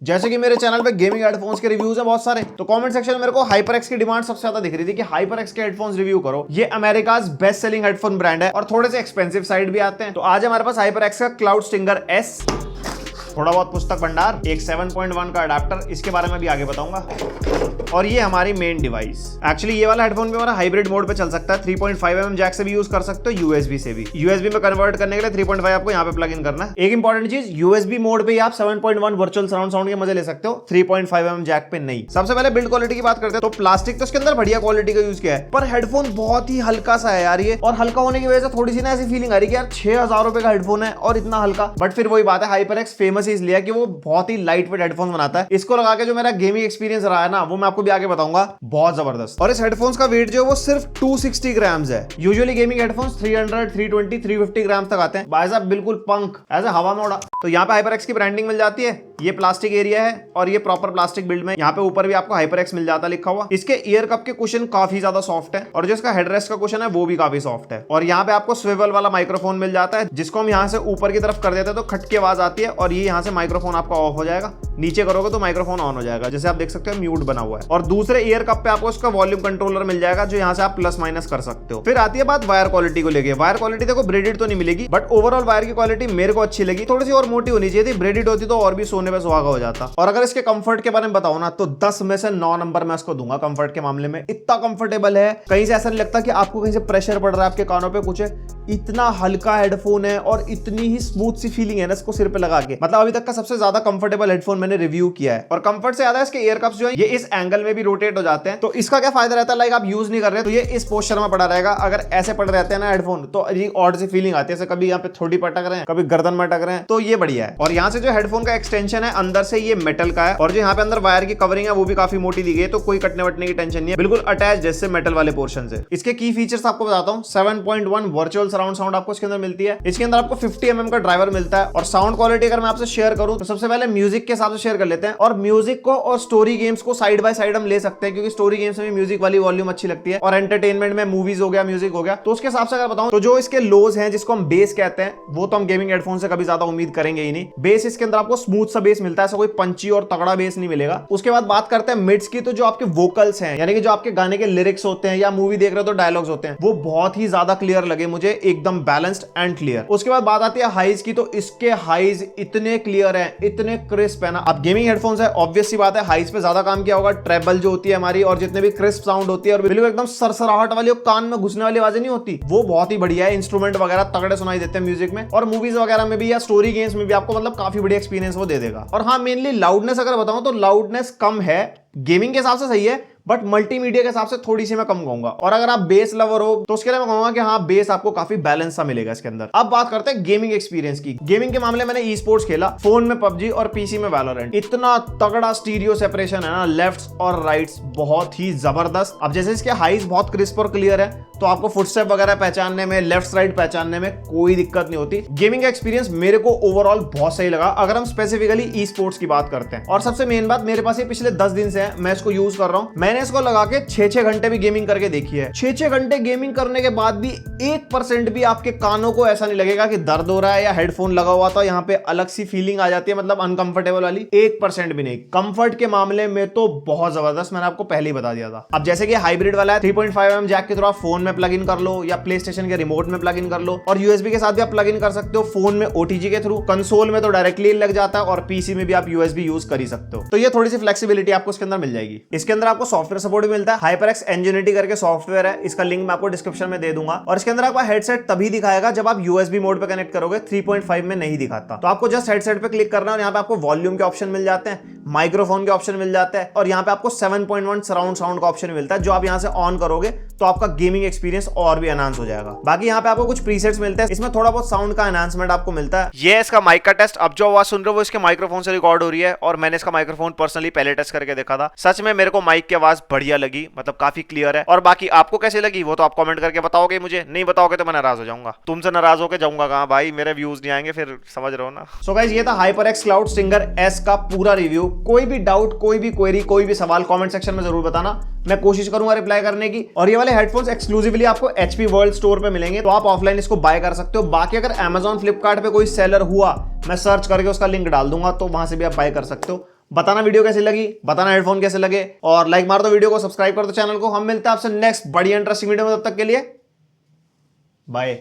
जैसे कि मेरे चैनल पे गेमिंग हेडफोन्स के रिव्यूज हैं बहुत सारे, तो कमेंट सेक्शन में मेरे को HyperX की डिमांड सबसे ज्यादा दिख रही थी कि HyperX के हेडफोन्स रिव्यू करो। ये America's best selling headphone brand है और थोड़े से एक्सपेंसिव साइड भी आते हैं। तो आज हमारे पास HyperX का क्लाउड स्टिंगर S, थोड़ा बहुत पुस्तक भंडार, एक 7.1 का अडाप्टर, इसके बारे में भी आगे बताऊंगा, और ये हमारी मेन डिवाइस। एक्चुअली ये वाला हेडफोन भी हमारा हाइब्रिड मोड पे चल सकता है। 3.5mm जैक से भी यूज कर सकते हो, USB से भी। USB में कन्वर्ट करने के लिए 3.5 आपको यहाँ पे प्लग इन करना है। एक इंपॉर्टेंट चीज, USB मोड पे आप 7.1 वर्चुअल सराउंड साउंड के मजे ले सकते हो, 3.5mm जैक पे नहीं। सबसे पहले बिल्ड क्वालिटी की बात करते हैं तो प्लास्टिक तो इसके अंदर बढ़िया क्वालिटी का यूज किया है, पर हेडफोन बहुत ही हल्का सा है यार ये, और हल्का होने की वजह से थोड़ी सी ना ऐसी फीलिंग आ रही है कि यार 6000 रुपए का हेडफोन है और इतना हल्का। बट फिर वही बात है, HyperX फेमस इसलिए कि वो बहुत ही लाइट वेट हेडफोन बनाता है। इसको लगा के जो मेरा गेमिंग एक्सपीरियंस रहा है ना, वो मैं आपको भी आगे बताऊंगा, बहुत जबरदस्त। और इस हेडफोन्स का वेट जो है वो सिर्फ 260 ग्राम्स है। यूजुअली गेमिंग हेडफोन्स 300, 320, 350 ग्राम्स तक आते हैं। भाई साहब बिल्कुल पंख ऐसे हवा में उड़ा। तो यहाँ पे HyperX की ब्रांडिंग मिल जाती है। ये प्लास्टिक एरिया है और ये प्रॉपर प्लास्टिक बिल्ड में। यहाँ पे ऊपर भी आपको HyperX मिल जाता है लिखा हुआ। इसके ईयर कप के कुशन काफी ज्यादा सॉफ्ट है और जो इसका हेडरेस्ट का कुशन है वो भी काफी सॉफ्ट है। और यहाँ पे आपको स्विवल वाला माइक्रोफोन मिल जाता है, जिसको हम यहाँ से ऊपर की तरफ कर देते हैं तो खट की आवाज आती है और ये यहाँ से माइक्रोफोन आपका ऑफ हो जाएगा। नीचे करोगे तो माइक्रोफोन ऑन हो जाएगा, जैसे आप देख सकते हो म्यूट बना हुआ है। और दूसरे ईयर कप पे आपको इसका वॉल्यूम कंट्रोलर मिल जाएगा, जो यहाँ से आप प्लस माइनस कर सकते हो। फिर आती है बात वायर क्वालिटी को लेके। वायर क्वालिटी देखो ब्रेडेड तो नहीं मिलेगी, बट ओवरऑल वायर की क्वालिटी मेरे को अच्छी लगी। थोड़ी सी और मोटी होनी चाहिए थी, ब्रेडेड होती तो और भी सोने पे सुहागा हो जाता। और अगर इसके कंफर्ट के बारे में बताओ ना, तो 10 में से 9 नंबर मैं इसको दूंगा कंफर्ट के मामले में। इतना कंफर्टेबल है, कहीं से ऐसा नहीं लगता कि आपको कहीं से प्रेशर पड़ रहा है आपके कानों पे कुछ है। इतना हल्का हेडफोन है और इतनी ही स्मूथ सी फीलिंग है ना इसको सिर पे लगा के। मतलब अभी तक का सबसे ज्यादा कंफर्टेबल हेडफोन मैंने रिव्यू किया है। और कंफर्ट से ज्यादा इसके ईयर कप्स जो है ये इस एंगल में भी रोटेट हो जाते हैं। तो इसका क्या फायदा रहता है, लाइक आप यूज नहीं कर रहे तो ये इस पोस्चर में पड़ा रहेगा। अगर ऐसे पड़ रहते हैं ना हेडफोन, तो ये ऑड सी फीलिंग आती है, कभी यहाँ पे थोड़ी पर अटक रहे हैं, कभी गर्दन में अटक रहे हैं, तो ये बढ़िया है। और यहाँ से जो हेडफोन का एक्सटेंशन है अंदर से ये मेटल का है, और जो यहाँ पे अंदर वायर की कवरिंग है वो भी काफी मोटी दी गई है, तो कोई कटने वटने की टेंशन नहीं है, बिल्कुल अटैच जैसे मेटल वाले पोर्शन से। इसके की फीचर्स आपको बताता हूँ। 7.1 वर्चुअल सराउंड साउंड आपको इसके अंदर मिलती है। इसके अंदर आपको 50mm का ड्राइवर मिलता है। और साउंड क्वालिटी अगर मैं आपसे शेयर करूं तो सबसे पहले म्यूजिक के हिसाब से शेयर कर लेते हैं। और म्यूजिक को और स्टोरी गेम्स को साइड बाय साइड हम ले सकते हैं, क्योंकि स्टोरी गेम्स में म्यूजिक वाली वॉल्यूम अच्छी लगती है, और एंटरटेनमेंट में मूवीज हो गया, म्यूजिक हो गया। तो उसके हिसाब से अगर बताऊं तो जो इसके लोज हैं, जिसको हम बेस कहते हैं, वो तो हम गेमिंग हेडफोन से कभी ज्यादा उम्मीद करेंगे ही नहीं। बेस इसके अंदर आपको स्मूथ सा बेस मिलता है, ऐसा कोई पंची और तगड़ा बेस नहीं मिलेगा। उसके बाद बात करते हैं मिड्स की, तो जो आपके वोकल्स हैं, यानी कि जो आपके गाने के लिरिक्स होते हैं या मूवी देख रहे हो तो डायलॉग्स होते हैं, वो बहुत ही ज्यादा क्लियर लगे मुझे, एकदम बैलेंस्ड एंड क्लियर। उसके बाद बात आती है हाइज की, तो इसके हाइज इतने क्लियर हैं, इतने क्रिस्प है ना। अब गेमिंग हेडफोन्स है, ऑब्वियस सी बात है हाइज पे ज्यादा काम किया होगा। ट्रेबल जो होती है हमारी, और जितने भी क्रिस्प साउंड होती है, और बिल्कुल एकदम सरसराहट वाली और कान में घुसने वाली आवाजें नहीं होती, वो बहुत ही बढ़िया है। इंस्ट्रूमेंट वगैरह तगड़े सुनाई देते हैं म्यूजिक में, और मूवीज वगैरह में भी या स्टोरी गेम्स में भी आपको मतलब काफी बढ़िया एक्सपीरियंस वो दे देगा। और हाँ, मेनली लाउडनेस अगर बताऊं तो लाउडनेस कम है, गेमिंग के हिसाब से सही है, बट मल्टीमीडिया के हिसाब से थोड़ी सी मैं कम कहूंगा। और अगर आप बेस लवर हो तो उसके लिए मैं कहूंगा कि हाँ, बेस आपको काफी बैलेंस सा मिलेगा इसके अंदर। अब बात करते हैं गेमिंग एक्सपीरियंस की। गेमिंग के मामले में मैंने ई स्पोर्ट्स खेला, फोन में PUBG और पीसी में वैलोरेंट। इतना तगड़ा स्टीरियो सेपरेशन है ना, लेफ्ट्स और राइट्स, बहुत ही जबरदस्त। अब जैसे इसके हाइज बहुत क्रिस्प और क्लियर है, तो आपको फुटस्टेप वगैरह पहचानने में, लेफ्ट राइट पहचानने में कोई दिक्कत नहीं होती। गेमिंग का एक्सपीरियंस मेरे को ओवरऑल बहुत सही लगा, अगर हम स्पेसिफिकली ई स्पोर्ट्स की बात करते हैं। और सबसे मेन बात, मेरे पास ये पिछले 10 दिन से है, मैं इसको यूज कर रहा हूं। मैंने इसको लगा के 6-6 घंटे भी गेमिंग करके देखी है। 6-6 घंटे गेमिंग करने के बाद भी 1% भी आपके कानों को ऐसा नहीं लगेगा कि दर्द हो रहा है या हेडफोन लगा हुआ था यहाँ पे अलग सी फीलिंग आ जाती है, मतलब अनकंफर्टेबल वाली। 1% भी नहीं। कंफर्ट के मामले में तो बहुत जबरदस्त, मैंने आपको पहले ही बता दिया था। अब जैसे कि हाइब्रिड वाला है, 3.5mm जैक के थ्रू आप फोन में प्लग इन कर लो या प्ले स्टेशन के रिमोट में प्लग इन कर लो, और USB के साथ भी आप प्लग इन कर सकते हो, फोन में OTG के थ्रू, कंसोल में तो डायरेक्टली लग जाता है, और पीसी में भी आप USB यूज कर ही सकते हो। तो ये थोड़ी सी फ्लेक्सिबिलिटी आपको इसके अंदर मिल जाएगी। इसके अंदर आपको सॉफ्टवेयर सपोर्ट भी मिलता है। HyperX Nginity करके सॉफ्टवेयर है, इसका लिंक मैं आपको डिस्क्रिप्शन में दे दूंगा। और इसके अंदर आपका हेडसेट तभी दिखाएगा जब आप USB मोड पे कनेक्ट करोगे, 3.5 में नहीं दिखाता। तो आपको जस्ट हेडसेट पे क्लिक करना है, और यहाँ पे आपको वॉल्यूम के ऑप्शन मिल जाते हैं, माइक्रोफोन के ऑप्शन मिल जाते हैं, और यहाँ पे आपको 7.1 सराउंड साउंड का ऑप्शन मिलता है, जो आप यहाँ से ऑन करोगे तो आपका गेमिंग एक्सपीरियंस और भी एनहांस हो जाएगा। बाकी यहाँ पे आपको कुछ प्रीसेट्स मिलते हैं, इसमें थोड़ा बहुत साउंड का एनहांसमेंट आपको मिलता है। ये इसका माइक का टेस्ट, अब जो आवाज सुन रहे हो वो इसके माइक्रोफोन से रिकॉर्ड हो रही है, और मैंने इसका माइक्रोफोन पर्सनली पहले टेस्ट करके देखा था। सच में मेरे को माइक की आवाज बढ़िया लगी, मतलब काफी क्लियर है। और बाकी आपको कैसे लगी वो तो आप कमेंट करके बताओगे मुझे, नहीं बताओगे तो मैं नाराज हो जाऊंगा। तुमसे नाराज होकर जाऊंगा कहां भाई, मेरे व्यूज नहीं आएंगे फिर, समझ रहे हो ना। सो गाइस, ये था HyperX क्लाउड स्टिंगर S का पूरा रिव्यू। कोई भी डाउट, कोई भी क्वेरी, कोई भी सवाल कमेंट सेक्शन में जरूर बताना, मैं कोशिश करूंगा रिप्लाई करने की। और ये वाले हेडफोन्स एक्सक्लूसिवली आपको HP वर्ल्ड स्टोर पे मिलेंगे, तो आप ऑफलाइन इसको बाय कर सकते हो। बाकी अगर Amazon, फ्लिपकार्ट पे कोई सेलर हुआ, मैं सर्च करके उसका लिंक डाल दूंगा, तो वहां से भी आप बाय कर सकते हो। बताना वीडियो कैसी लगी, बताना हेडफोन कैसे लगे, और लाइक मार दो वीडियो को, सब्सक्राइब कर दो चैनल को। हम मिलते हैं आपसे नेक्स्ट बढ़िया इंटरेस्टिंग वीडियो में, तब तक के लिए बाय।